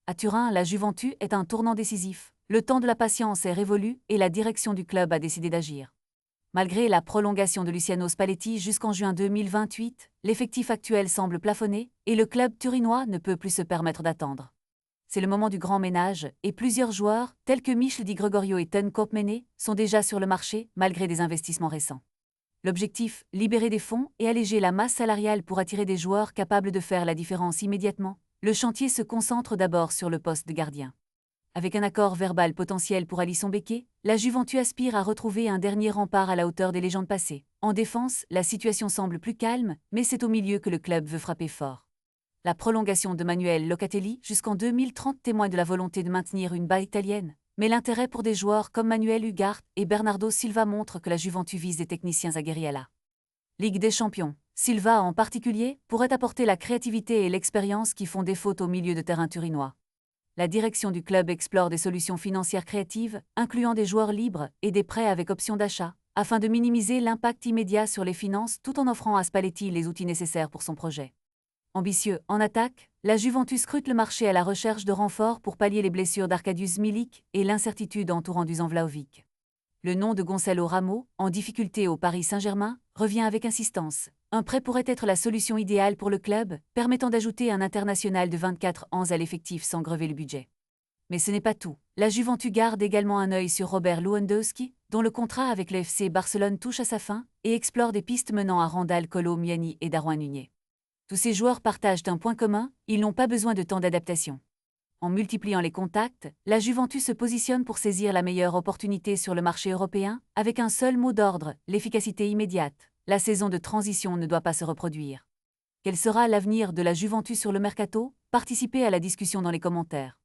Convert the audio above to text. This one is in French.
À Turin, la Juventus est un tournant décisif. Le temps de la patience est révolu et la direction du club a décidé d'agir. Malgré la prolongation de Luciano Spalletti jusqu'en juin 2028, l'effectif actuel semble plafonné et le club turinois ne peut plus se permettre d'attendre. C'est le moment du grand ménage et plusieurs joueurs, tels que Michel Di Gregorio et Ten Koopmeiné, sont déjà sur le marché malgré des investissements récents. L'objectif, libérer des fonds et alléger la masse salariale pour attirer des joueurs capables de faire la différence immédiatement. Le chantier se concentre d'abord sur le poste de gardien. Avec un accord verbal potentiel pour Alisson Becker, la Juventus aspire à retrouver un dernier rempart à la hauteur des légendes passées. En défense, la situation semble plus calme, mais c'est au milieu que le club veut frapper fort. La prolongation de Manuel Locatelli jusqu'en 2030 témoigne de la volonté de maintenir une base italienne, mais l'intérêt pour des joueurs comme Manuel Ugarte et Bernardo Silva montre que la Juventus vise des techniciens aguerris à la Ligue des Champions. Silva en particulier pourrait apporter la créativité et l'expérience qui font défaut au milieu de terrain turinois. La direction du club explore des solutions financières créatives, incluant des joueurs libres et des prêts avec option d'achat, afin de minimiser l'impact immédiat sur les finances tout en offrant à Spalletti les outils nécessaires pour son projet. Ambitieux en attaque, la Juventus scrute le marché à la recherche de renforts pour pallier les blessures d'Arkadiusz Milik et l'incertitude entourant Dusan Vlahovic. Le nom de Gonçalo Ramos, en difficulté au Paris Saint-Germain, revient avec insistance. Un prêt pourrait être la solution idéale pour le club, permettant d'ajouter un international de 24 ans à l'effectif sans grever le budget. Mais ce n'est pas tout. La Juventus garde également un œil sur Robert Lewandowski, dont le contrat avec le FC Barcelone touche à sa fin, et explore des pistes menant à Randal Kolo Muani et Darwin Nunez. Tous ces joueurs partagent un point commun, ils n'ont pas besoin de temps d'adaptation. En multipliant les contacts, la Juventus se positionne pour saisir la meilleure opportunité sur le marché européen, avec un seul mot d'ordre, l'efficacité immédiate. La saison de transition ne doit pas se reproduire. Quel sera l'avenir de la Juventus sur le mercato? Participez à la discussion dans les commentaires.